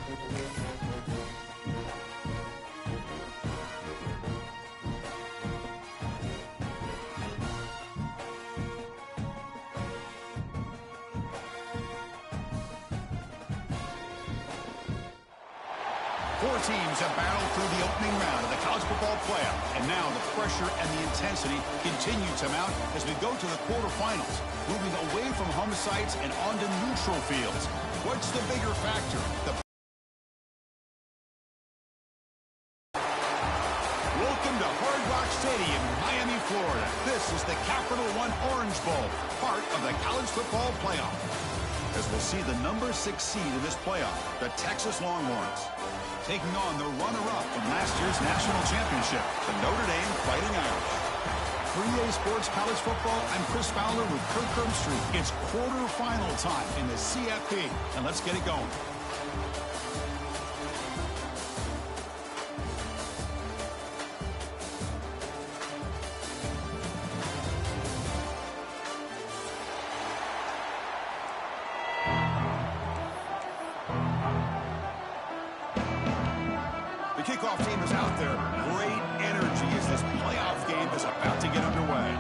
Four teams have battled through the opening round of the college football playoff, and now the pressure and the intensity continue to mount as we go to the quarterfinals, moving away from home sites and onto neutral fields. What's the bigger factor? Welcome to Hard Rock Stadium, Miami, Florida. This is the Capital One Orange Bowl, part of the college football playoff. As we'll see the number 6 seed in this playoff, the Texas Longhorns, taking on the runner-up from last year's national championship, the Notre Dame Fighting Irish. 3A Sports College Football, I'm Chris Fowler with Kirk Herbstreit. It's quarterfinal time in the CFP, and let's get it going. The kickoff team is out there. Great energy as this playoff game is about to get underway.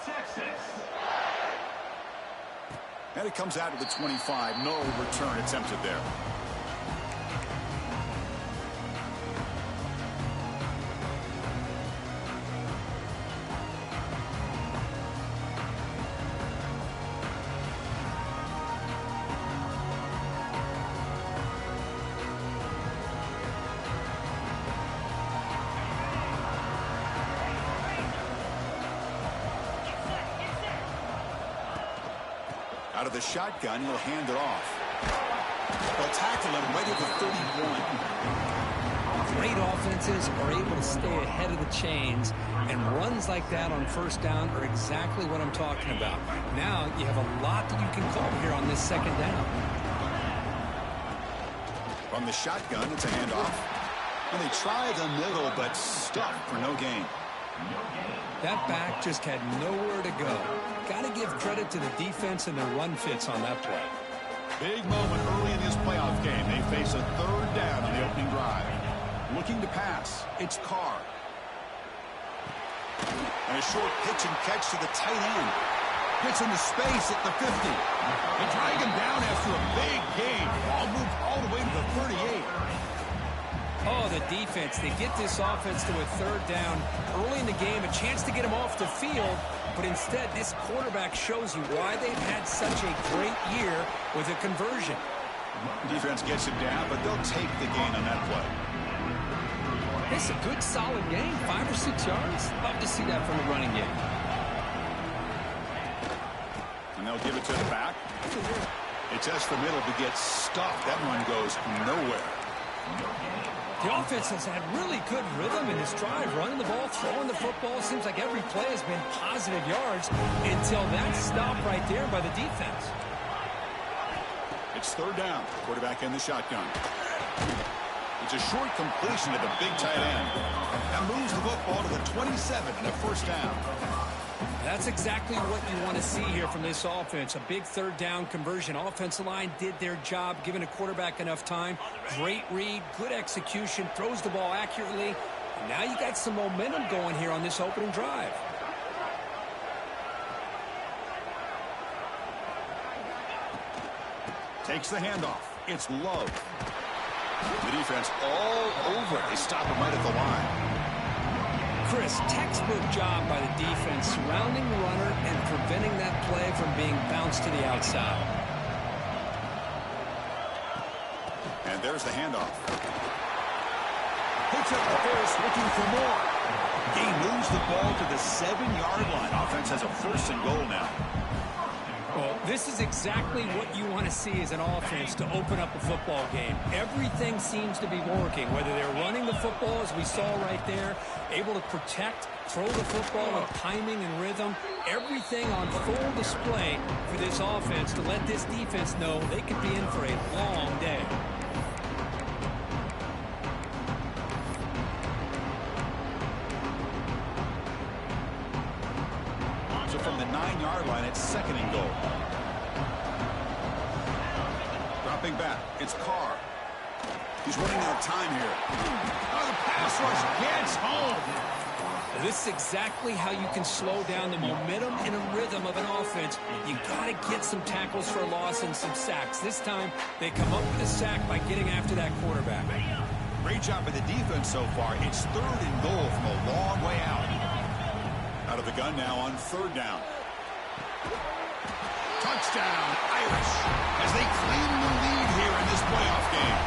Texas. And it comes out to the 25. No return attempted there. Out of the shotgun, he'll hand it off. They'll tackle him right at the 31. Great offenses are able to stay ahead of the chains, and runs like that on first down are exactly what I'm talking about. Now you have a lot that you can call here on this second down. From the shotgun, it's a handoff. And they try the middle, but stuffed for no gain. That back just had nowhere to go. Got to give credit to the defense and their run fits on that play. Big moment early in this playoff game. They face a third down on the opening drive. Looking to pass. It's Carr. And a short pitch and catch to the tight end. Gets into space at the 50. They drag him down after a big gain. Ball moved all the way to the 38. Oh, the defense. They get this offense to a third down early in the game, a chance to get him off the field, but instead this quarterback shows you why they've had such a great year with a conversion. Defense gets him down, but they'll take the gain on that play. It's a good, solid gain, 5 or 6 yards. Love to see that from the running game. And they'll give it to the back. It's just the middle to get stuffed. That one goes nowhere. The offense has had really good rhythm in this drive, running the ball, throwing the football. Seems like every play has been positive yards until that stop right there by the defense. It's third down. Quarterback in the shotgun. It's a short completion to the big tight end. That moves the football to the 27 and a first down. That's exactly what you want to see here from this offense. A big third down conversion. Offensive line did their job, giving a quarterback enough time. Great read, good execution, throws the ball accurately. And now you got some momentum going here on this opening drive. Takes the handoff. It's Love. The defense all over it. They stop him right at the line. Chris, textbook job by the defense surrounding the runner and preventing that play from being bounced to the outside. And there's the handoff. Picks up the force, looking for more. He moves the ball to the 7-yard line. Offense has a first and goal now. Well, this is exactly what you want to see as an offense to open up a football game. Everything seems to be working, whether they're running the football, as we saw right there, able to protect, throw the football with timing and rhythm. Everything on full display for this offense to let this defense know they could be in for a long day. snap. It's Carr. He's running out of time here. Oh, the pass rush gets home. This is exactly how you can slow down the momentum and a rhythm of an offense. You got to get some tackles for a loss and some sacks. This time, they come up with a sack by getting after that quarterback. Great job by the defense so far. It's 3rd and goal from a long way out. Out of the gun now on 3rd down. Touchdown, Irish, as they claim the lead here in this playoff game.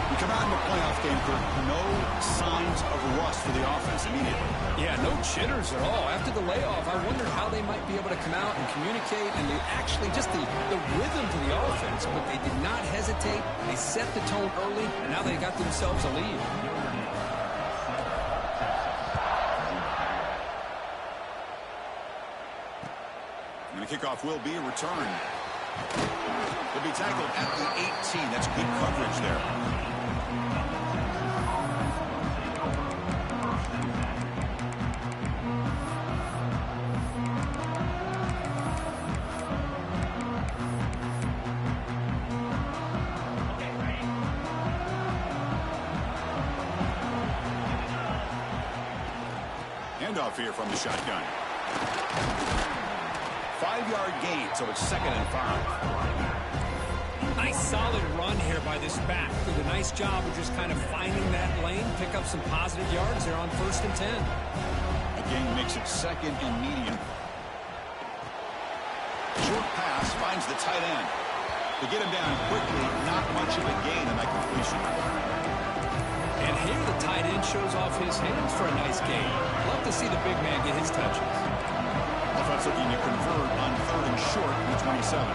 We come out in the playoff game for no signs of rust for the offense immediately. Yeah, no jitters at all. After the layoff, I wondered how they might be able to come out and communicate and actually just the rhythm to the offense, but they did not hesitate. They set the tone early, and now they got themselves a lead. And the kickoff will be a return. He'll be tackled at the 18. That's good coverage there. Handoff here from the shotgun. 5-yard gain, so it's 2nd and 5. Nice solid run here by this back. Did a nice job of just kind of finding that lane, pick up some positive yards there on 1st and 10. The gain makes it 2nd and medium. Short pass finds the tight end. To get him down quickly, not much of a gain in that completion. And here the tight end shows off his hands for a nice gain. Love to see the big man get his touches. Offense looking to convert on 3rd and short from the 27.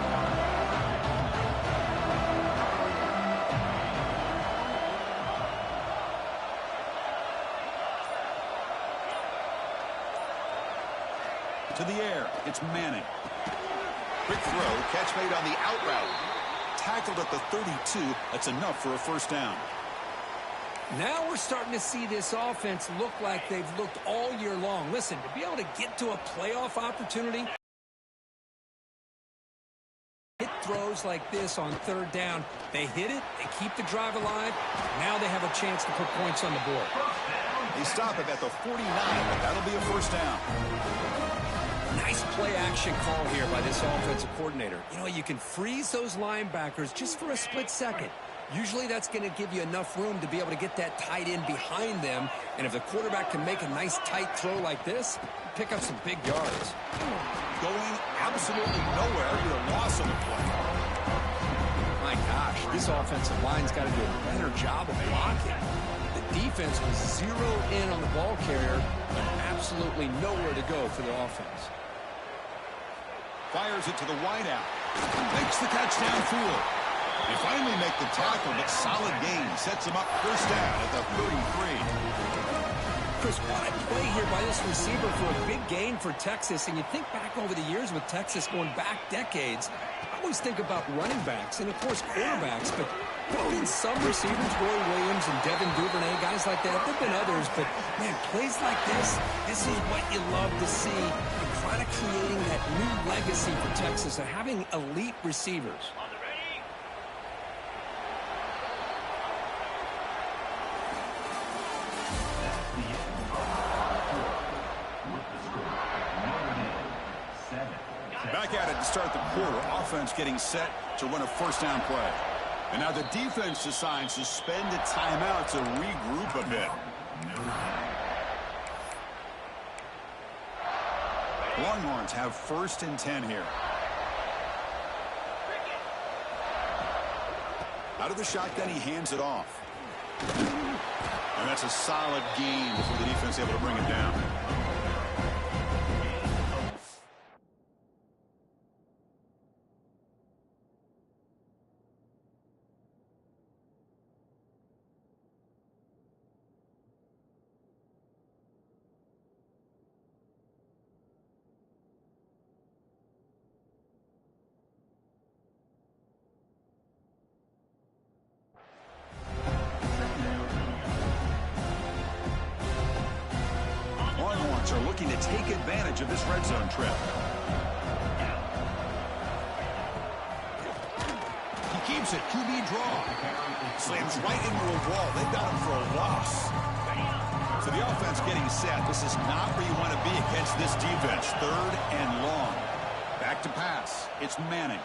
To the air, it's Manning. Quick throw, catch made on the out route. Tackled at the 32, that's enough for a 1st down. Now we're starting to see this offense look like they've looked all year long. Listen, to be able to get to a playoff opportunity, hit throws like this on 3rd down. They hit it, they keep the drive alive. Now they have a chance to put points on the board. They stop it at the 49, but that'll be a 1st down. Nice play action call here by this offensive coordinator. You know, you can freeze those linebackers just for a split second. Usually that's going to give you enough room to be able to get that tight end behind them. And if the quarterback can make a nice tight throw like this, pick up some big yards. Going absolutely nowhere to the loss of the play. My gosh, this offensive line's got to do a better job of blocking. The defense was zeroed in on the ball carrier and absolutely nowhere to go for the offense. Fires it to the wideout. Makes the catch downfield. They finally make the tackle, but solid gain sets him up 1st down at the 33. Chris, what a play here by this receiver for a big gain for Texas. And you think back over the years with Texas going back decades, I always think about running backs and, of course, quarterbacks. But there have been some receivers, Roy Williams and Devin Duvernay, guys like that. There have been others, but, man, plays like this is what you love to see. And kind of creating that new legacy for Texas of having elite receivers. Back at it to start the quarter. Offense getting set to run a 1st down play. And now the defense decides to spend a timeout to regroup a bit. Longhorns have 1st and 10 here. Out of the shotgun, he hands it off. And that's a solid gain before the defense able to bring him down. Are looking to take advantage of this red zone trip. He keeps attempts at QB draw. Slams right into a wall. They've got him for a loss. So the offense getting set. This is not where you want to be against this defense. 3rd and long. Back to pass. It's Manning.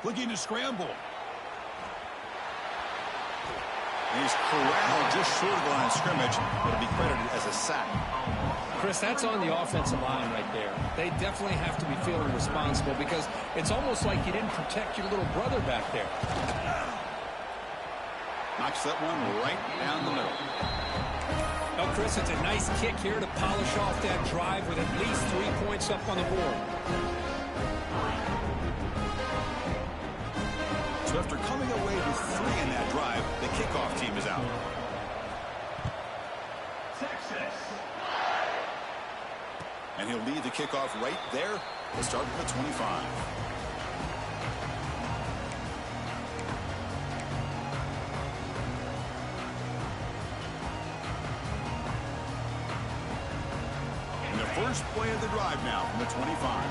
Looking to scramble. And he's corralled just short of the line of scrimmage. It'll be credited as a sack. Chris, that's on the offensive line right there. They definitely have to be feeling responsible because it's almost like you didn't protect your little brother back there. Knocks that one right down the middle. Oh, Chris, it's a nice kick here to polish off that drive with at least 3 points up on the board. So after coming away with 3 in that drive, the kickoff team is out. And he'll lead the kickoff right there. We'll start with the 25. And the first play of the drive now from the 25.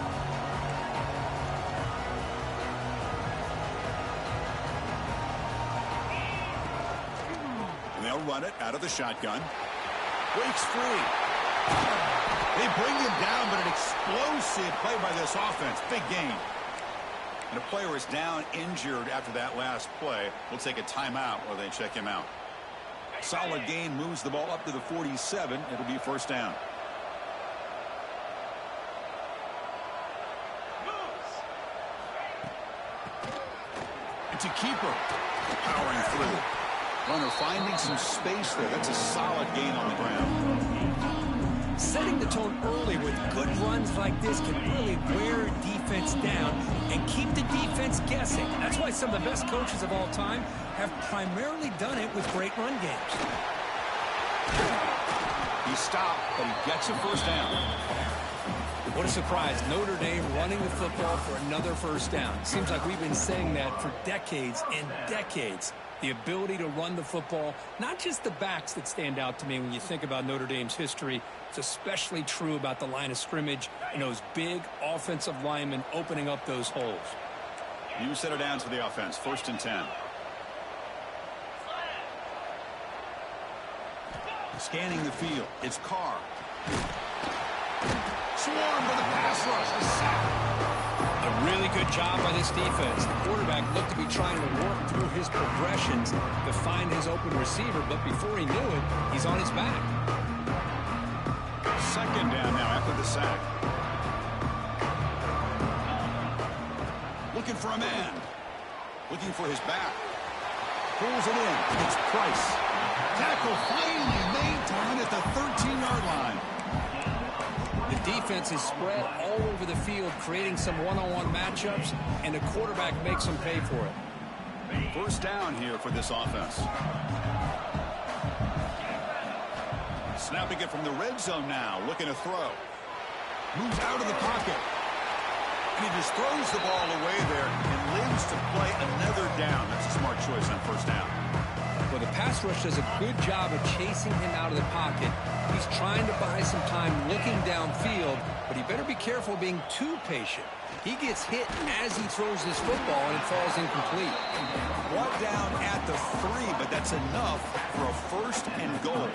And they'll run it out of the shotgun. Breaks free. They bring him down, but an explosive play by this offense. Big gain. And a player is down injured after that last play. We'll take a timeout while they check him out. Solid gain, moves the ball up to the 47. It'll be first down. It's a keeper. Powering through. Runner finding some space there. That's a solid gain on the ground. Setting the tone early with good runs like this can really wear a defense down and keep the defense guessing. That's why some of the best coaches of all time have primarily done it with great run games. He stopped, but he gets a first down. What a surprise. Notre Dame running the football for another first down. Seems like we've been saying that for decades and decades. The ability to run the football, not just the backs that stand out to me when you think about Notre Dame's history. It's especially true about the line of scrimmage and those big offensive linemen opening up those holes. You set it down to the offense. 1st and 10. Scanning the field. It's Carr. Swarm for the pass rush. A sack. A really good job by this defense. The quarterback looked to be trying to work through his progressions to find his open receiver, but before he knew it, he's on his back. 2nd down now after the sack. Looking for a man. Looking for his back. Pulls it in. It's Price. Tackle finally maintained at the 13-yard line. The defense is spread all over the field, creating some one-on-one matchups, and the quarterback makes them pay for it. First down here for this offense. Snapping it from the red zone now, looking to throw. Moves out of the pocket. And he just throws the ball away there and lives to play another down. That's a smart choice on first down. Well, the pass rush does a good job of chasing him out of the pocket. He's trying to buy some time looking downfield, but he better be careful being too patient. He gets hit as he throws this football, and it falls incomplete. Brought down at the 3, but that's enough for a 1st and goal.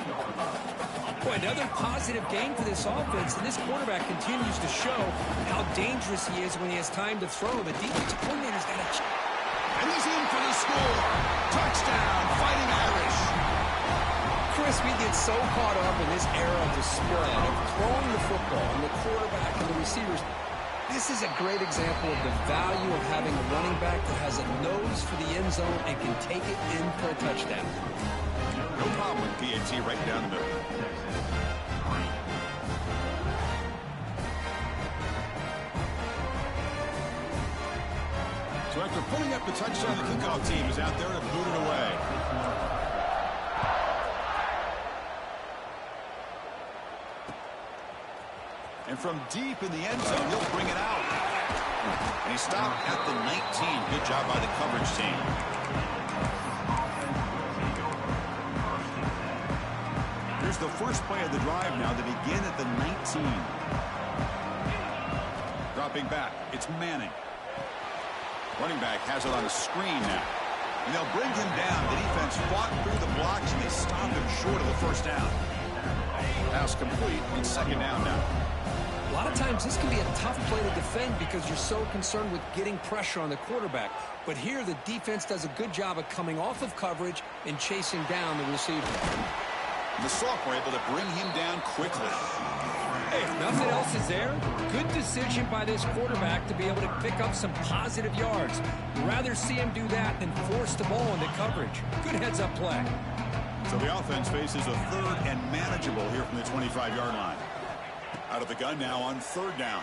Boy, another positive gain for this offense, and this quarterback continues to show how dangerous he is when he has time to throw. The defensive coordinator's got to... And he's in for the score. Touchdown, Fighting Irish. Chris, we get so caught up in this era of the spread, of throwing the football, and the quarterback and the receivers. This is a great example of the value of having a running back that has a nose for the end zone and can take it in for a touchdown. No problem with PAT right down the middle. So after pulling up the touchdown, the kickoff team is out there to boot it away. And from deep in the end zone, he'll bring it out. And he stopped at the 19. Good job by the coverage team. Here's the first play of the drive now to begin at the 19. Dropping back, it's Manning. Running back has it on the screen now. And they'll bring him down. The defense fought through the blocks, and they stop him short of the first down. Pass complete on second down now. A lot of times this can be a tough play to defend because you're so concerned with getting pressure on the quarterback. But here the defense does a good job of coming off of coverage and chasing down the receiver. And the sophomore able to bring him down quickly. Hey, if nothing else is there, good decision by this quarterback to be able to pick up some positive yards. You'd rather see him do that than force the ball into coverage. Good heads-up play. So the offense faces a third and manageable here from the 25-yard line. Out of the gun now on third down.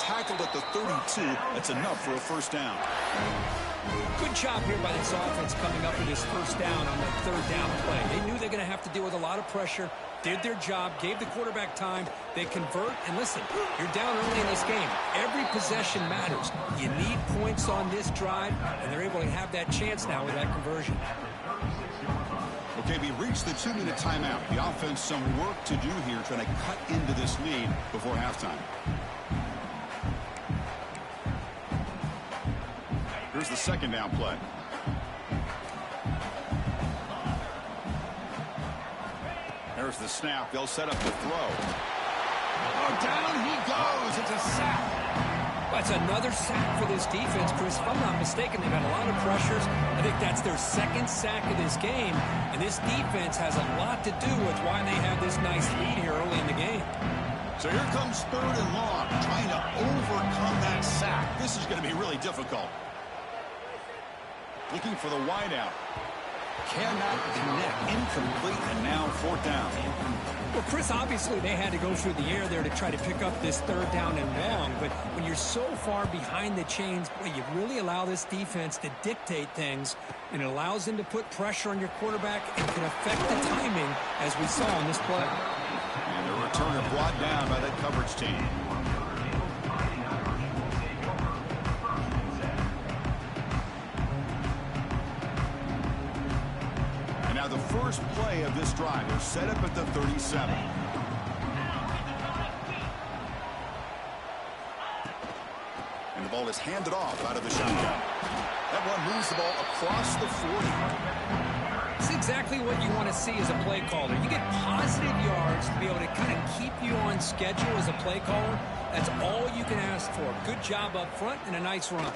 Tackled at the 32. That's enough for a first down. Good job here by this offense coming up with this first down on that third down play. They knew they're going to have to deal with a lot of pressure, did their job, gave the quarterback time. They convert, and listen, you're down early in this game. Every possession matters. You need points on this drive, and they're able to have that chance now with that conversion. Okay, we reached the 2-minute timeout. The offense some work to do here trying to cut into this lead before halftime. Here's the second down play. There's the snap. They'll set up the throw. Oh, down he goes. It's a sack. That's another sack for this defense, Chris. If I'm not mistaken, they've had a lot of pressures. I think that's their second sack of this game. And this defense has a lot to do with why they have this nice lead here early in the game. So here comes third and long, trying to overcome that sack. This is going to be really difficult. Looking for the wideout. Cannot connect. Incomplete, and now fourth down. Well, Chris, obviously they had to go through the air there to try to pick up this third down and long. But when you're so far behind the chains, boy, you really allow this defense to dictate things. And it allows them to put pressure on your quarterback and can affect the timing, as we saw in this play. And the returner brought down by that coverage team. Now the first play of this drive is set up at the 37. And the ball is handed off out of the shotgun. That one moves the ball across the 40. It's exactly what you want to see as a play caller. You get positive yards to be able to kind of keep you on schedule as a play caller. That's all you can ask for. Good job up front and a nice run.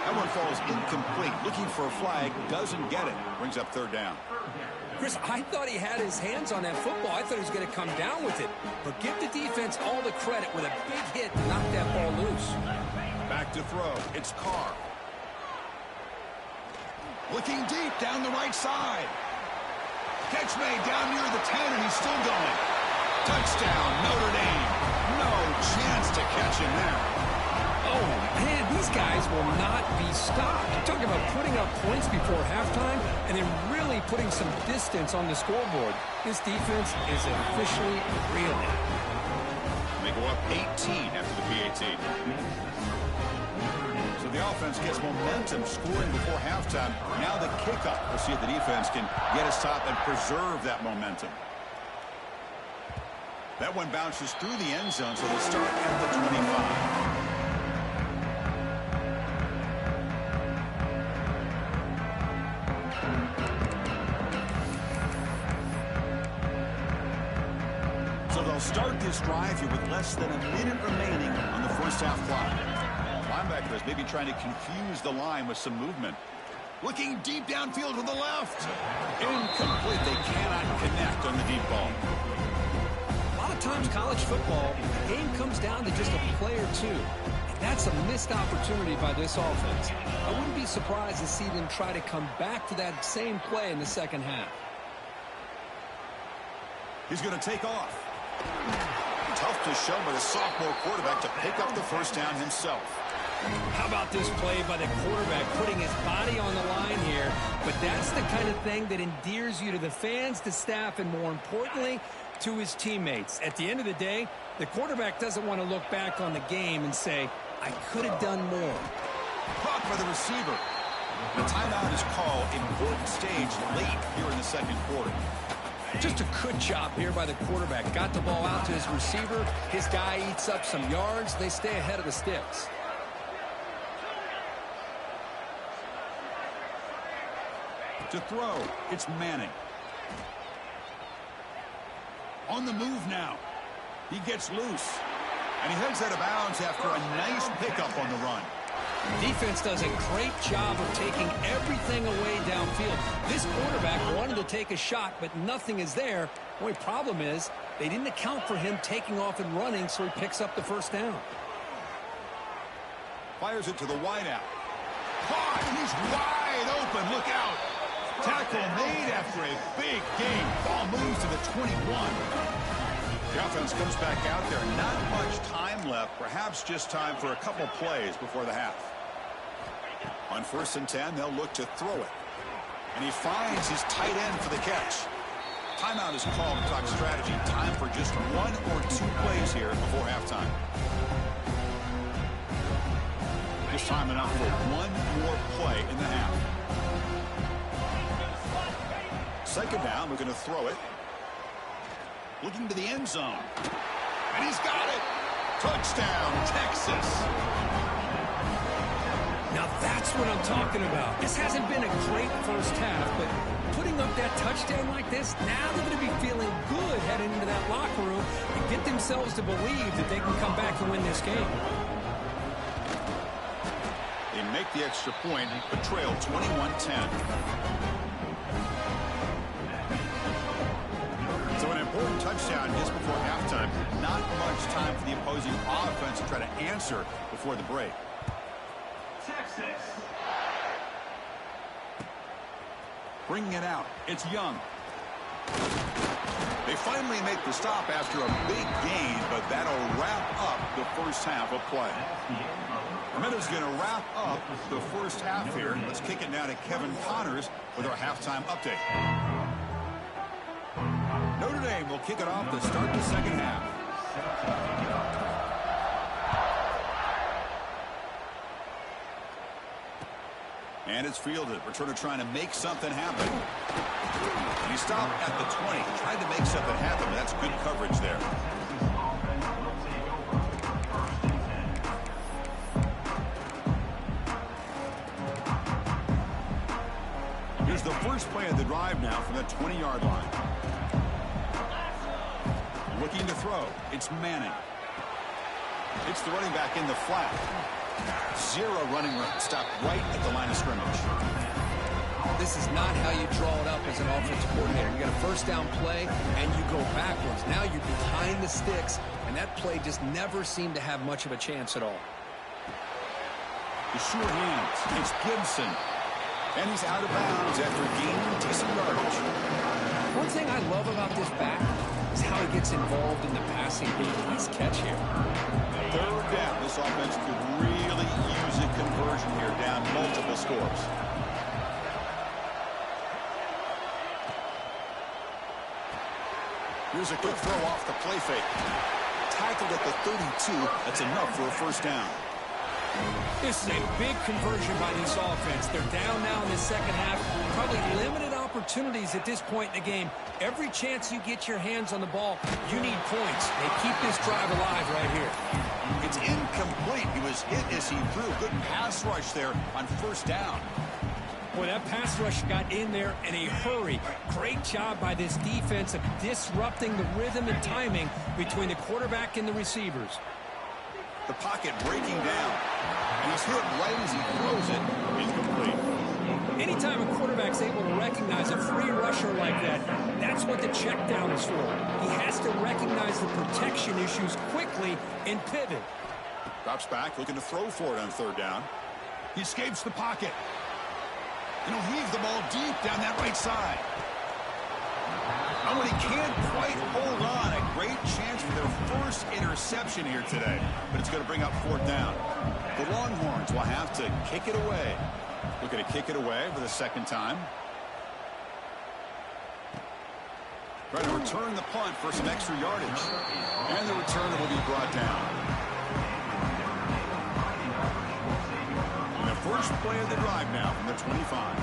That one falls incomplete. Looking for a flag. Doesn't get it. Brings up third down. Chris, I thought he had his hands on that football. I thought he was going to come down with it. But give the defense all the credit with a big hit to knock that ball loose. Back to throw. It's Carr. Looking deep down the right side. Catch made down near the 10, and he's still going. Touchdown, Notre Dame. No chance to catch him there. Oh, man, these guys will not be stopped. You're talking about putting up points before halftime and then really putting some distance on the scoreboard. This defense is officially reeling. They go up 18 after the PAT. So the offense gets momentum scoring before halftime. Now the kickoff. We'll see if the defense can get a stop and preserve that momentum. That one bounces through the end zone, so they start at the 25. They'll start this drive here with less than a minute remaining on the first half clock. Linebackers maybe trying to confuse the line with some movement. Looking deep downfield to the left. Incomplete. They cannot connect on the deep ball. A lot of times college football, the game comes down to just a play or two. And that's a missed opportunity by this offense. I wouldn't be surprised to see them try to come back to that same play in the second half. He's going to take off. Tough to show by the sophomore quarterback to pick up the first down himself. How about this play by the quarterback putting his body on the line here? But that's the kind of thing that endears you to the fans, the staff, and more importantly, to his teammates. At the end of the day, the quarterback doesn't want to look back on the game and say, I could have done more. Caught by the receiver. The timeout is called. Important stage late here in the second quarter. Just a good job here by the quarterback. Got the ball out to his receiver. His guy eats up some yards. They stay ahead of the sticks. To throw, it's Manning. On the move now. He gets loose. And he heads out of bounds after a nice pickup on the run. Defense does a great job of taking everything away downfield. This quarterback wanted to take a shot, but nothing is there. The only problem is they didn't account for him taking off and running, so he picks up the first down. Fires it to the wideout. Caught, and he's wide open. Look out. Tackle made after a big gain. Ball moves to the 21. The offense comes back out there. Not much time left. Perhaps just time for a couple plays before the half. On 1st and 10, they'll look to throw it. And he finds his tight end for the catch. Timeout is called to talk strategy. Time for just 1 or 2 plays here before halftime. Just time enough for 1 more play in the half. 2nd down, we're going to throw it. Looking to the end zone. And he's got it. Touchdown, Texas. Now that's what I'm talking about. This hasn't been a great first half, but putting up that touchdown like this, now they're going to be feeling good heading into that locker room and get themselves to believe that they can come back and win this game. They make the extra point, but trail 21-10. So an important touchdown just before halftime. Not much time for the opposing offense to try to answer before the break. Texas. Bringing it out. It's Young. They finally make the stop after a big gain, but that'll wrap up the first half of play. Meadows going to wrap up the first half here. Let's kick it now to Kevin Connors with our halftime update. Notre Dame will kick it off to start the second half. And it's fielded. Returner trying to make something happen. And he stopped at the 20. Tried to make something happen, but that's good coverage there. Here's the first play of the drive now from the 20-yard line. Looking to throw. It's Manning. It's the running back in the flat. 0 running stop right at the line of scrimmage. This is not how you draw it up as an offensive coordinator. You got a first down play, and you go backwards. Now you're behind the sticks, and that play just never seemed to have much of a chance at all. The sure hands. It's Gibson. And he's out of bounds after gaining decent yardage. One thing I love about this back is how he gets involved in the passing game. Nice catch here. 3rd down. This offense could really use a conversion here, down multiple scores. Here's a quick throw off the play fake. Tackled at the 32. That's enough for a first down. This is a big conversion by this offense. They're down now in the second half. Probably limited opportunities at this point in the game. Every chance you get your hands on the ball, you need points. They keep this drive alive right here. It's incomplete. He was hit as he threw. Good pass rush there on first down. Boy, that pass rush got in there in a hurry. Great job by this defense of disrupting the rhythm and timing between the quarterback and the receivers. The pocket breaking down. And he's hit right as he throws it. Incomplete. Anytime a quarterback's able to recognize a free rusher like that, that's what the check down is for. He has to recognize the protection issues quickly and pivot. Drops back, looking to throw for it on 3rd down. He escapes the pocket. And he'll heave the ball deep down that right side. And when he can't quite hold on, a great chance for their first interception here today. But it's going to bring up 4th down. The Longhorns will have to kick it away. Looking to kick it away for the 2nd time. Trying to return the punt for some extra yardage. And the returner will be brought down. And the first play of the drive now from the 25.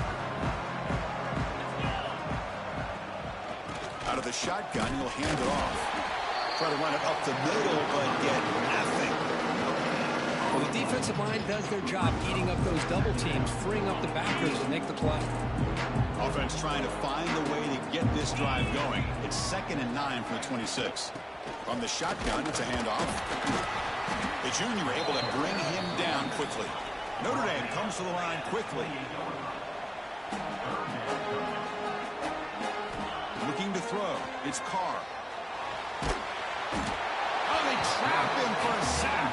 Out of with a shotgun. He'll hand it off. Try to run it up the middle, but get nothing. Well, the defensive line does their job eating up those double teams, freeing up the backers to make the play. Offense trying to find the way to get this drive going. It's 2nd and 9 from the 26. From the shotgun, it's a handoff. The junior able to bring him down quickly. Notre Dame comes to the line quickly. Looking to throw. It's Carr. Oh, they trap him for a sack.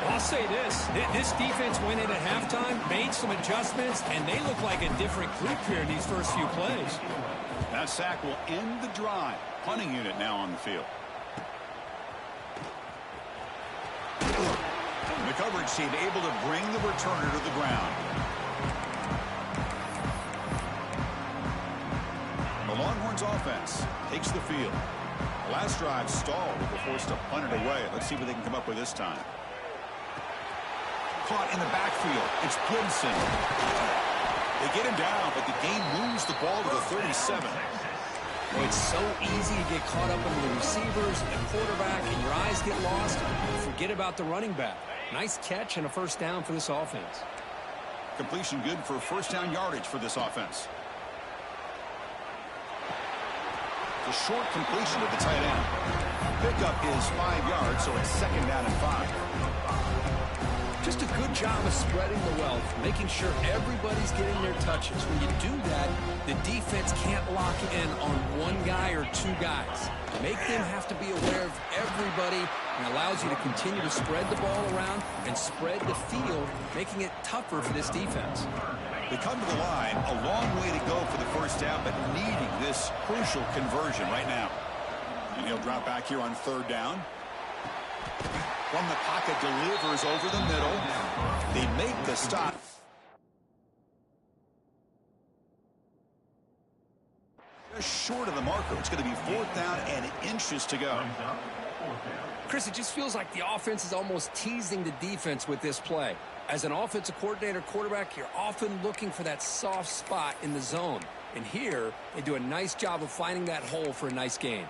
Well, I'll say this. This defense went in at halftime, made some adjustments, and they look like a different group here in these first few plays. That sack will end the drive. Punting unit now on the field. The coverage team able to bring the returner to the ground. The Longhorns offense takes the field. The last drive stalled. They were forced to punt it away. Let's see what they can come up with this time. Caught in the backfield. It's Gibson. They get him down, but the game moves the ball to the 37. Well, it's so easy to get caught up in the receivers and the quarterback, and your eyes get lost. Forget about the running back. Nice catch and a first down for this offense. Completion good for first down yardage for this offense. The short completion of the tight end. Pickup is 5 yards, so it's 2nd down and 5. Just a good job of spreading the wealth, making sure everybody's getting their touches. When you do that, the defense can't lock in on one guy or two guys. Make them have to be aware of everybody, and allows you to continue to spread the ball around and spread the field, making it tougher for this defense. They come to the line, a long way to go for the first down, but needing this crucial conversion right now. And he'll drop back here on 3rd down. From the pocket, delivers over the middle. They make the stop. Just short of the marker. It's going to be 4th down and inches to go. Chris, it just feels like the offense is almost teasing the defense with this play. As an offensive coordinator, quarterback, you're often looking for that soft spot in the zone. And here, they do a nice job of finding that hole for a nice gain.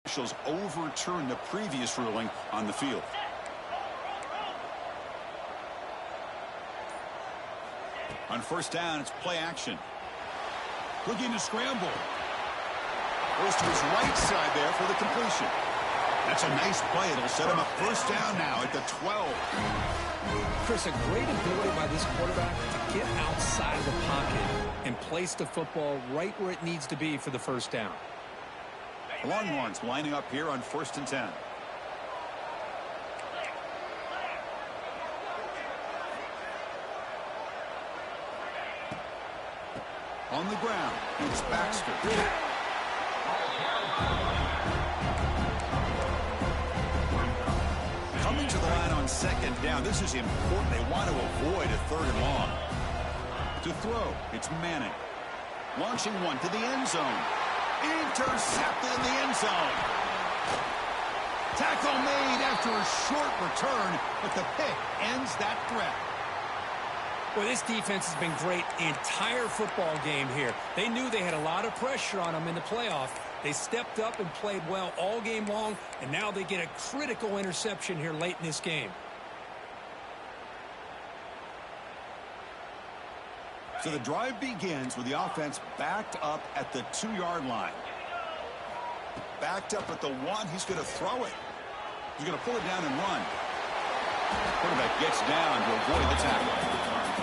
Officials overturn the previous ruling on the field. On first down, it's play action. Looking to scramble. Goes to his right side there for the completion. That's a nice play. It'll set him up first down now at the 12. Chris, a great ability by this quarterback to get outside of the pocket and place the football right where it needs to be for the first down. The Longhorns lining up here on 1st and 10. On the ground, it's Baxter. Coming to the line on 2nd down. This is important. They want to avoid a 3rd and long. To throw, it's Manning. Launching one to the end zone. Intercepted in the end zone. Tackle made after a short return, but the pick ends that threat. Well, this defense has been great the entire football game here. They knew they had a lot of pressure on them in the playoff. They stepped up and played well all game long, and now they get a critical interception here late in this game. So the drive begins with the offense backed up at the 2-yard line. Backed up at the 1. He's going to throw it. He's going to pull it down and run. Quarterback gets down to avoid the tackle.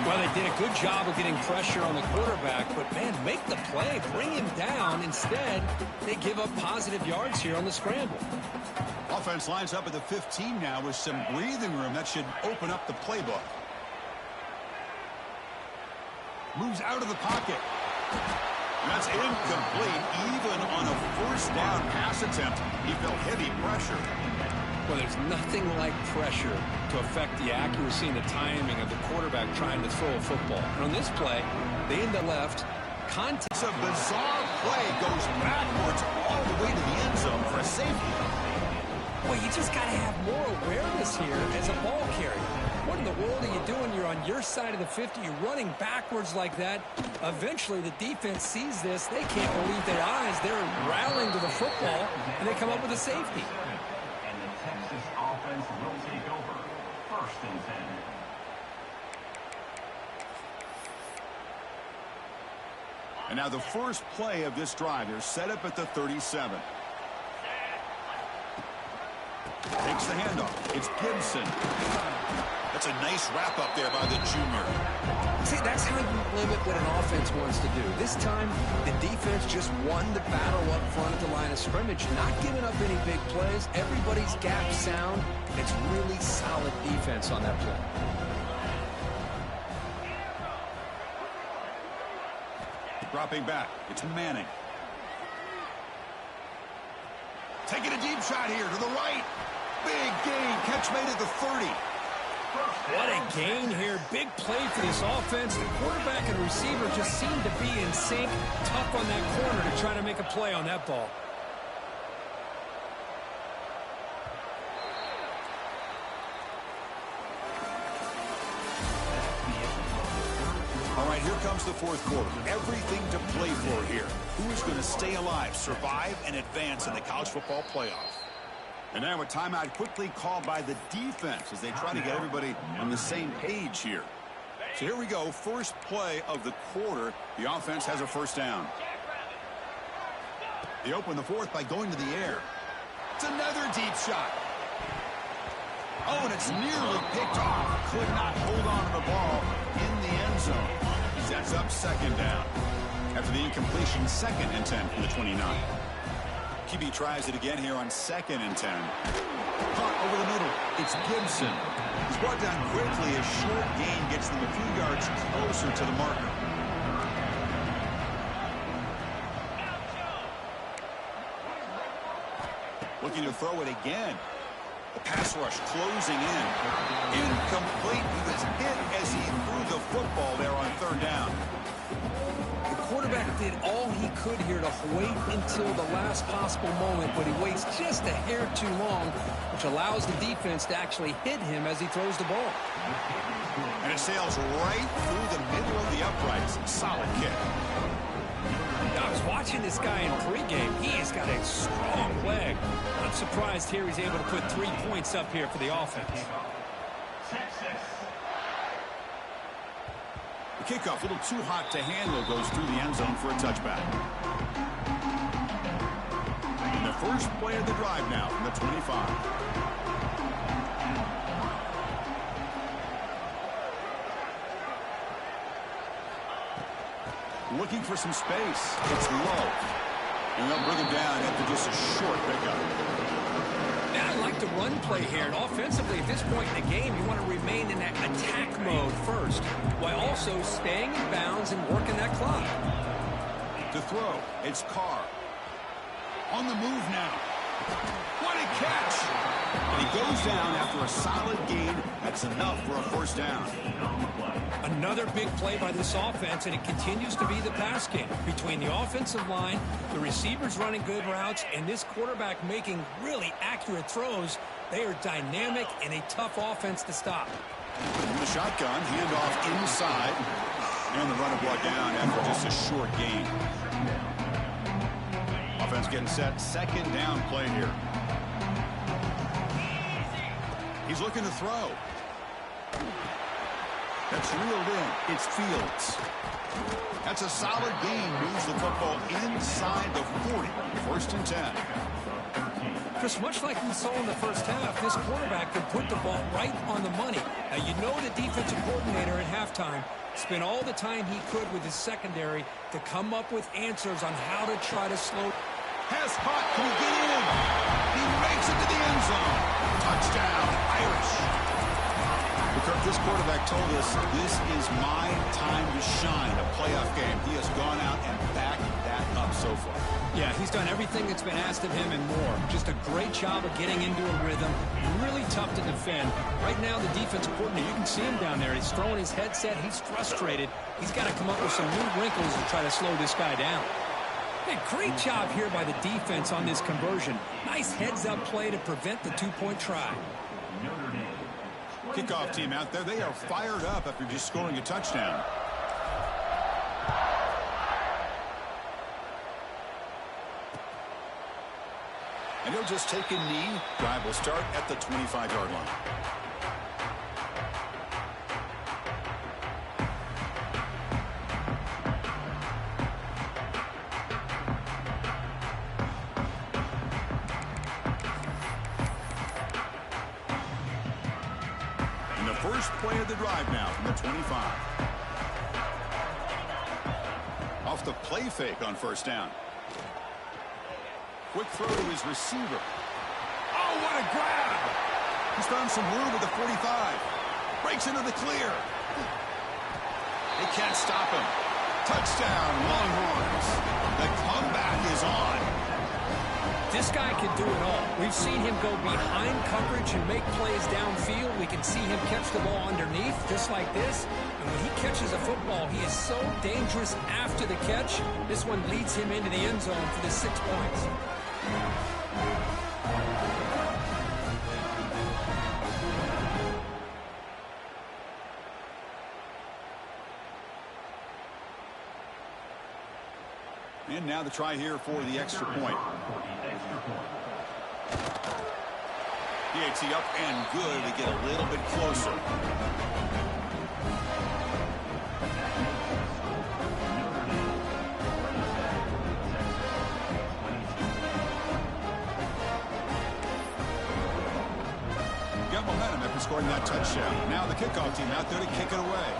Well, they did a good job of getting pressure on the quarterback, but, man, make the play, bring him down. Instead, they give up positive yards here on the scramble. Offense lines up at the 15 now with some breathing room. That should open up the playbook. Moves out of the pocket. That's incomplete. Even on a first down pass attempt, he felt heavy pressure. Well, there's nothing like pressure to affect the accuracy and the timing of the quarterback trying to throw a football. And on this play, they end the left. It's a bizarre play. Goes backwards all the way to the end zone for a safety. Well, you just got to have more awareness here as a ball carrier. What in the world are you doing? You're on your side of the 50. You're running backwards like that. Eventually, the defense sees this. They can't believe their eyes. They're rallying to the football, and they come up with a safety. And the Texas offense will take over. 1st and 10. And now the first play of this drive. They're set up at the 37. Takes the handoff. It's Gibson. That's a nice wrap up there by the junior. See, that's how you limit what an offense wants to do. This time, the defense just won the battle up front at the line of scrimmage, not giving up any big plays. Everybody's gap sound. It's really solid defense on that play. Dropping back. It's Manning. Taking a deep shot here to the right. Big gain. Catch made at the 30. What a gain here. Big play for this offense. The quarterback and receiver just seem to be in sync. Tough on that corner to try to make a play on that ball. All right, here comes the 4th quarter. Everything to play for here. Who is going to stay alive, survive, and advance in the college football playoff? And now a timeout quickly called by the defense as they try to get everybody on the same page here. So here we go. First play of the quarter. The offense has a first down. They open the 4th by going to the air. It's another deep shot. Oh, and it's nearly picked off. Could not hold on to the ball in the end zone. He sets up 2nd down. After the incompletion, 2nd and 10 from the 29. QB tries it again here on 2nd and 10. Caught over the middle. It's Gibson. He's brought down quickly. A short gain gets them a few yards closer to the marker. Looking to throw it again. The pass rush closing in. Incomplete. He was hit as he threw the football there on 3rd down. The quarterback did all he could here to wait until the last possible moment, but he waits just a hair too long, which allows the defense to actually hit him as he throws the ball. And it sails right through the middle of the uprights. Solid kick. I was watching this guy in pregame. He has got a strong leg. I'm surprised here he's able to put 3 points up here for the offense. The kickoff, a little too hot to handle, goes through the end zone for a touchback. And the first play of the drive now from the 25. Looking for some space. It's low. And they'll bring him down after just a short pickup. Now, I like the run play here. And offensively, at this point in the game, you want to remain in that attack mode first, while also staying in bounds and working that clock. To throw, it's Carr. On the move now. What a catch! And he goes down after a solid gain. That's enough for a first down. Another big play by this offense, and it continues to be the pass game. Between the offensive line, the receivers running good routes, and this quarterback making really accurate throws, they are dynamic and a tough offense to stop. In the shotgun, handoff inside, and the runner brought down after just a short gain. Offense getting set, 2nd down play here. He's looking to throw. That's reeled in. It's Fields. That's a solid gain. Moves the football inside the 40. 1st and 10. Chris, much like we saw in the first half, this quarterback can put the ball right on the money. Now, you know the defensive coordinator at halftime spent all the time he could with his secondary to come up with answers on how to try to slow. Has caught. Can he get in? He makes it to the end zone. Touchdown, Irish. Kirk, this quarterback told us this is my time to shine, a playoff game. He has gone out and backed that up so far. Yeah, he's done everything that's been asked of him and more. Just a great job of getting into a rhythm. Really tough to defend. Right now, the defensive coordinator, you can see him down there. He's throwing his headset. He's frustrated. He's got to come up with some new wrinkles to try to slow this guy down. Hey, great job here by the defense on this conversion. Nice heads-up play to prevent the two-point try. Kickoff team out there, they are fired up after just scoring a touchdown. And he'll just take a knee. Drive will start at the 25-yard line. And the first play of the drive now from the 25. Off the play fake on first down. Quick throw to his receiver. Oh, what a grab! He's found some room at the 45. Breaks into the clear. They can't stop him. Touchdown, Longhorns. The comeback is on. This guy can do it all. We've seen him go behind coverage and make plays downfield. We can see him catch the ball underneath, just like this. And when he catches a football, he is so dangerous after the catch. This one leads him into the end zone for the 6 points. And now the try here for the extra point. DHC up and good to get a little bit closer. Got momentum after scoring that touchdown. Now the kickoff team out there to kick it away.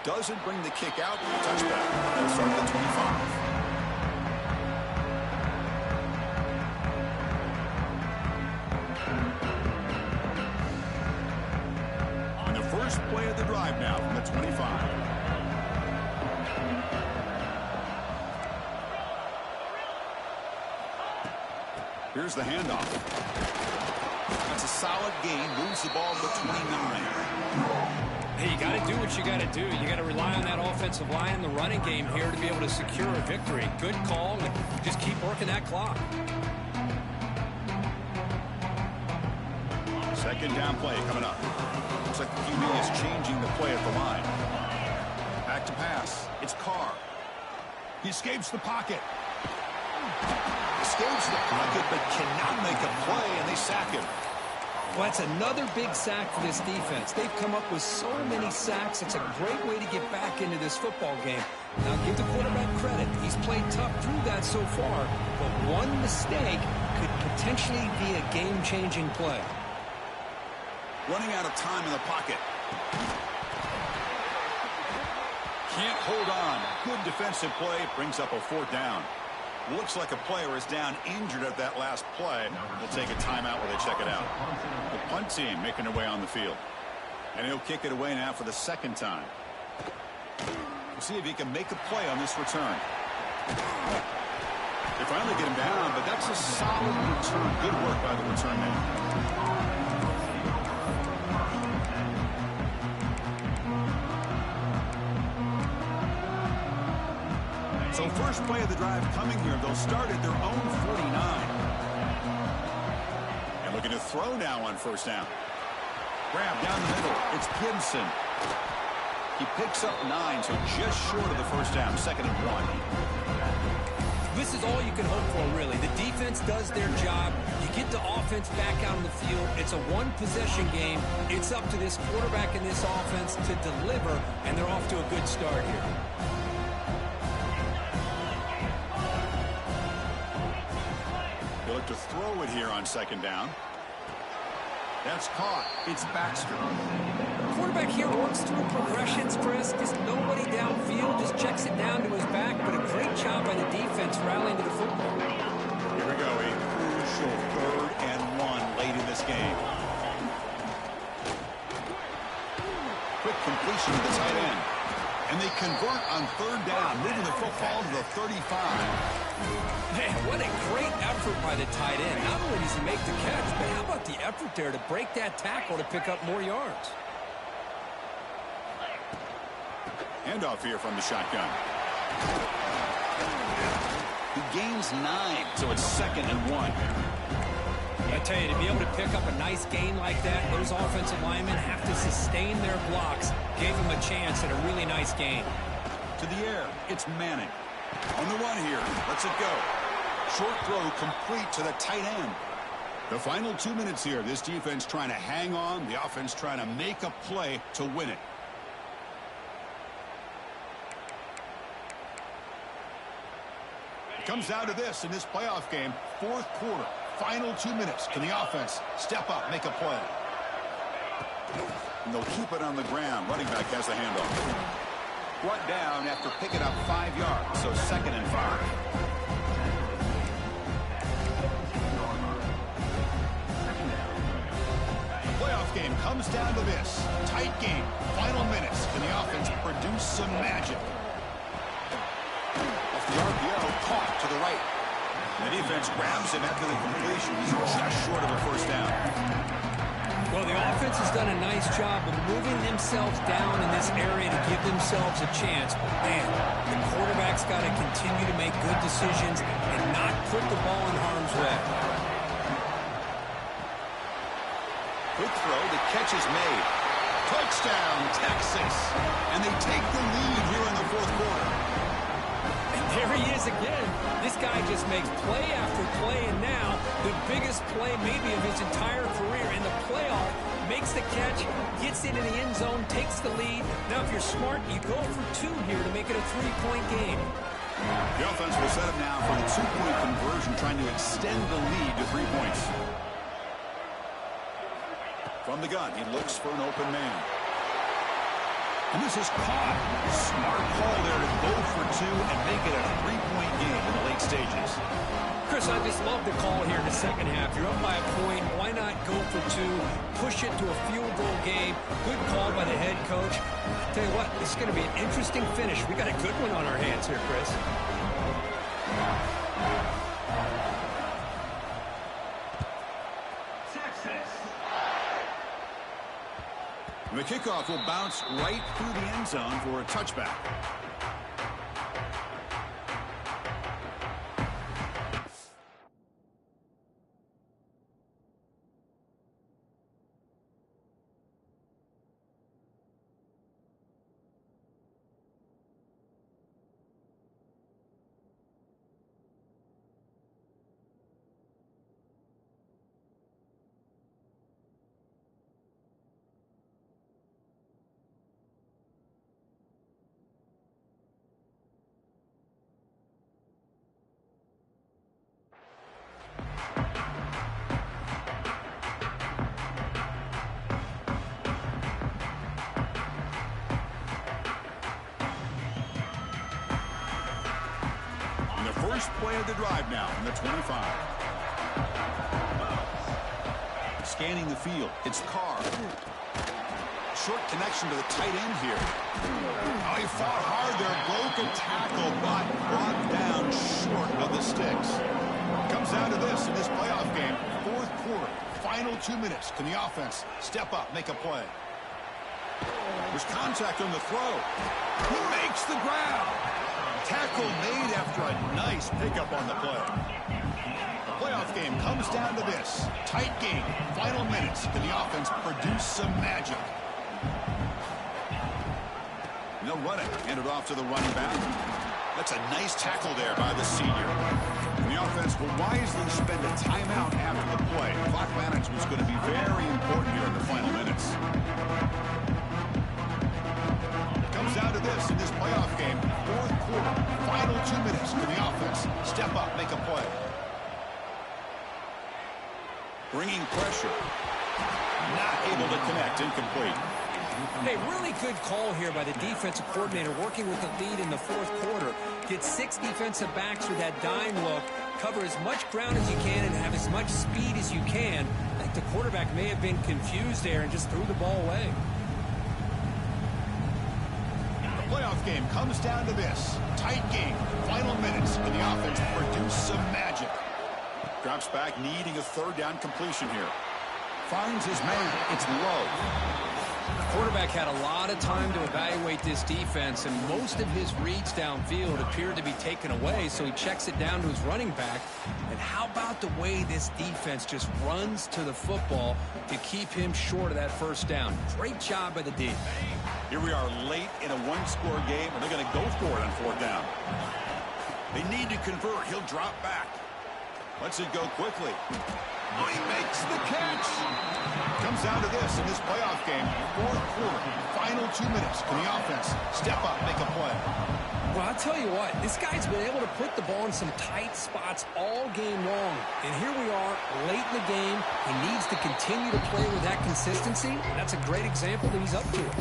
Doesn't bring the kick out. Touchback. They'll start at the 25. And the first play of the drive now from the 25. Here's the handoff. That's a solid gain. Moves the ball to 29. Hey, you got to do what you got to do. You got to rely on that offensive line and the running game here to be able to secure a victory. Good call, and just keep working that clock. Second down play coming up. Looks like the QB is changing the play at the line. Back to pass. It's Carr. He escapes the pocket. Escapes the pocket, but cannot make a play, and they sack him. Well, that's another big sack for this defense. They've come up with so many sacks. It's a great way to get back into this football game. Now, give the quarterback credit. He's played tough through that so far, but one mistake could potentially be a game-changing play. Running out of time in the pocket. Can't hold on. Good defensive play. Brings up a fourth down. Looks like a player is down injured at that last play. We'll take a timeout while they check it out. The punt team making their way on the field. And he'll kick it away now for the second time. We'll see if he can make a play on this return. They finally get him down, but that's a solid return. Good work by the return man. So first play of the drive coming here. They'll start at their own 49. And looking to throw now on first down. Grab down the middle. It's Gibson. He picks up 9, so just short of the first down. 2nd and 1. This is all you can hope for, really. The defense does their job. You get the offense back out on the field. It's a one-possession game. It's up to this quarterback and this offense to deliver, and they're off to a good start here. They'll look to throw it here on 2nd down. That's caught. It's Baxter. Quarterback here works through progressions, Chris. Just nobody downfield, just checks it down to his back, but a great job by the defense rallying to the football. Here we go, a crucial 3rd and 1 late in this game. Quick completion to the tight end. And they convert on 3rd down, moving the football to the 35. Man, what a great effort by the tight end. Not only does he make the catch, but how about the effort there to break that tackle to pick up more yards? Handoff here from the shotgun. He gains 9, so it's 2nd and 1. I tell you, to be able to pick up a nice gain like that, those offensive linemen have to sustain their blocks. Gave him a chance at a really nice gain. To the air, it's Manning. On the run here, lets it go. Short throw complete to the tight end. The final 2 minutes here, this defense trying to hang on, the offense trying to make a play to win it. It comes down to this in this playoff game, 4th quarter. Final 2 minutes. Can the offense step up, make a play? And they'll keep it on the ground. Running back has the handoff. Brought down after picking up 5 yards, so 2nd and 5. The playoff game comes down to this. Tight game. Final minutes. Can the offense produce some magic? Off the RPO, caught to the right. The defense grabs him after the completion. He's just short of a 1st down. Well, the offense has done a nice job of moving themselves down in this area to give themselves a chance. But, man, the quarterback's got to continue to make good decisions and not put the ball in harm's way. Quick throw. The catch is made. Touchdown, Texas. And they take the lead here in the 4th quarter. There he is again. This guy just makes play after play, and now the biggest play maybe of his entire career in the playoff. Makes the catch, gets into the end zone, takes the lead. Now if you're smart, you go for 2 here to make it a 3-point game. The offense will set up now for the 2-point conversion, trying to extend the lead to 3 points. From the gun, he looks for an open man. And this is caught. Smart call there to go for 2 and make it a 3-point game in the late stages. Chris, I just love the call here in the 2nd half. You're up by a point. Why not go for 2? Push it to a field goal game. Good call by the head coach. I'll tell you what, this is going to be an interesting finish. We got a good one on our hands here, Chris. The kickoff will bounce right through the end zone for a touchback. First play of the drive now on the 25. Scanning the field. It's Carr. Short connection to the tight end here. Oh, he fought hard there. Broke a tackle, but brought down short of the sticks. Comes down to this in this playoff game. 4th quarter. Final 2 minutes. Can the offense step up, make a play? There's contact on the throw. Who makes the grab? Tackle made after a nice pickup on the play. The playoff game comes down to this. Tight game. Final minutes. Can the offense produce some magic? And they'll run it. Hand it off to the running back. That's a nice tackle there by the senior. And the offense will wisely spend a timeout after the play. Clock management is going to be very important here in the final minutes. Comes down to this in this playoff game. 4th quarter. Final 2 minutes. Can the offense step up, make a play? Bringing pressure. Not able to connect. Incomplete. Hey, really good call here by the defensive coordinator working with the lead in the 4th quarter. Get 6 defensive backs with that dime look. Cover as much ground as you can and have as much speed as you can. I think the quarterback may have been confused there and just threw the ball away. Playoff game comes down to this. Tight game. Final minutes. Can the offense produce some magic? Drops back, needing a 3rd down completion here. Finds his man. It's low. The quarterback had a lot of time to evaluate this defense, and most of his reads downfield appeared to be taken away, so he checks it down to his running back. And how about the way this defense just runs to the football to keep him short of that first down? Great job by the D. Here we are late in a one-score game, and they're going to go for it on fourth down. They need to convert. He'll drop back. Lets it go quickly. Oh, he makes the catch. Comes down to this in this playoff game. Fourth quarter, final 2 minutes. Can the offense step up, make a play? Well, I'll tell you what, this guy's been able to put the ball in some tight spots all game long. And here we are, late in the game. He needs to continue to play with that consistency. That's a great example that he's up to it.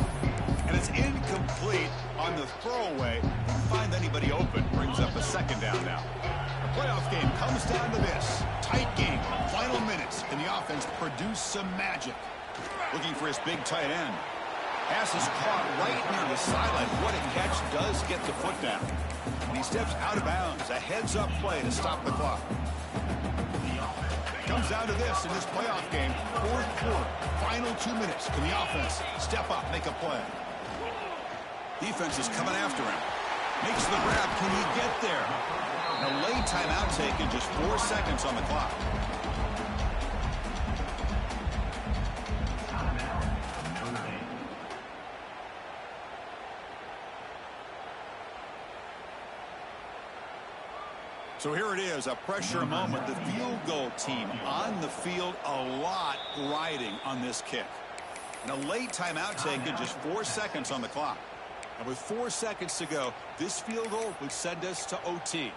And it's incomplete on the throwaway. Didn't find anybody open. Brings up a second down now. The playoff game comes down to this. Tight game, final minutes. Can the offense produce some magic? Looking for his big tight end. Pass is caught right near the sideline. What a catch, does get the foot down. And he steps out of bounds. A heads-up play to stop the clock. Comes down to this in this playoff game. Fourth quarter, final 2 minutes. Can the offense step up, make a play? Defense is coming after him. Makes the grab. Can he get there? A late timeout taken, just 4 seconds on the clock. So here it is, a pressure moment. The field goal team on the field, a lot riding on this kick. And a late timeout taken, just 4 seconds on the clock. And with 4 seconds to go, this field goal would send us to OT.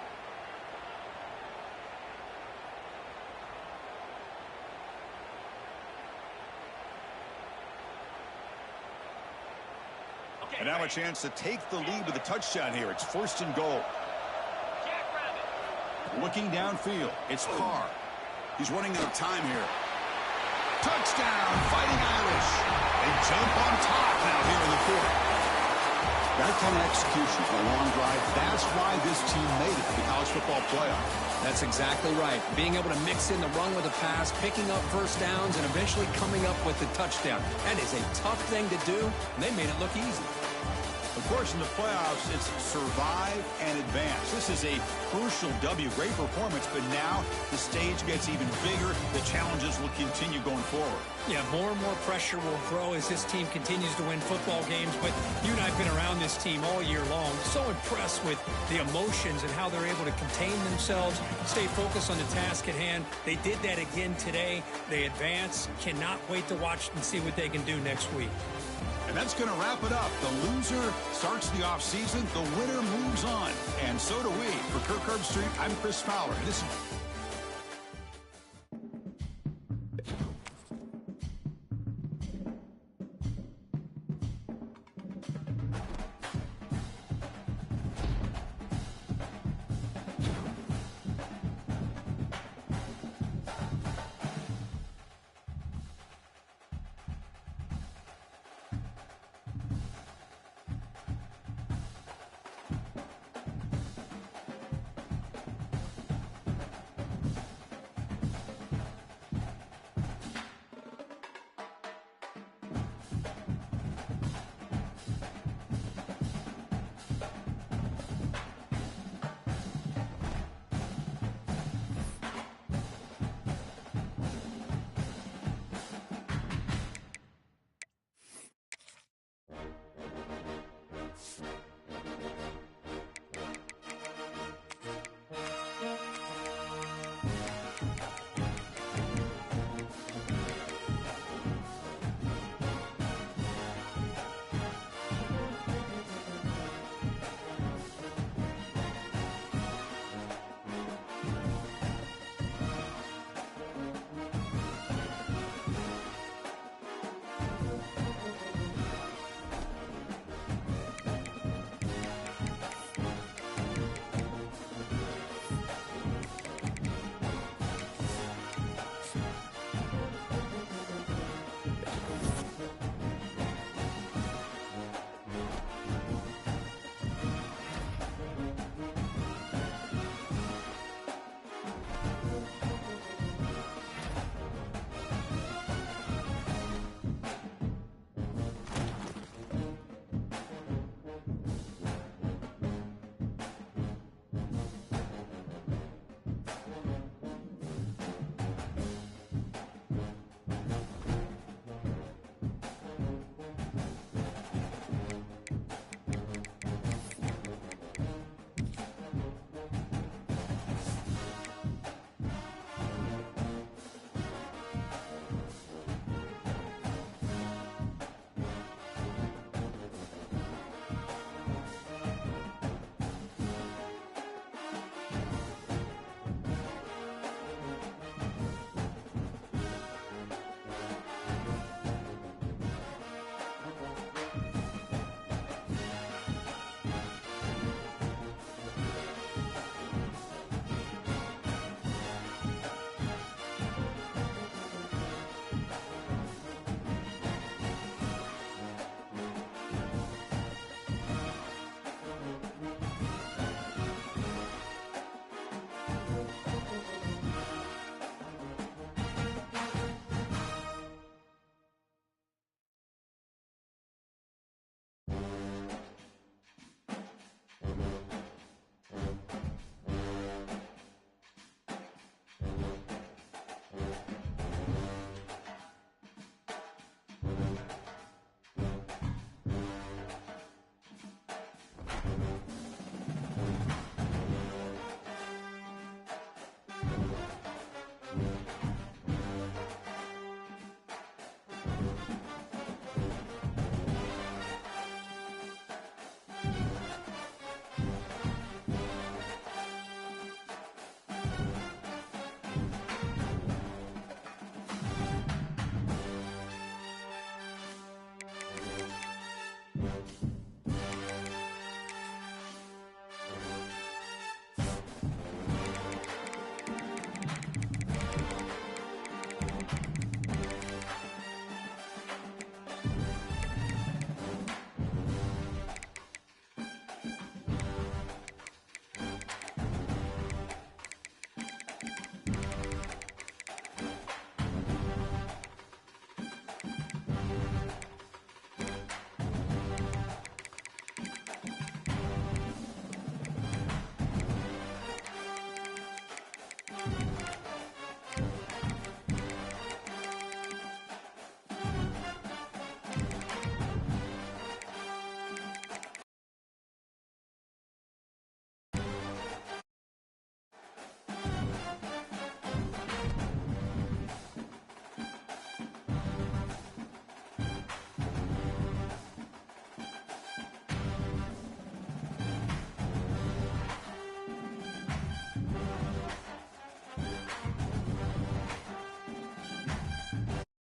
And now a chance to take the lead with a touchdown here. It's first and goal. Looking downfield, it's Carr. He's running out of time here. Touchdown, Fighting Irish. They jump on top now here in the fourth. That kind of execution for a long drive, that's why this team made it to the college football playoff. That's exactly right. Being able to mix in the run with the pass, picking up first downs, and eventually coming up with the touchdown. That is a tough thing to do, and they made it look easy. Of course, in the playoffs, it's survive and advance. This is a crucial W. Great performance, but now the stage gets even bigger. The challenges will continue going forward. Yeah, more and more pressure will grow as this team continues to win football games. But you and I have been around this team all year long. So impressed with the emotions and how they're able to contain themselves, stay focused on the task at hand. They did that again today. They advance. Cannot wait to watch and see what they can do next week. And that's going to wrap it up. The loser starts the offseason. The winner moves on. And so do we. For Kirk Herbstreit, I'm Chris Fowler. This is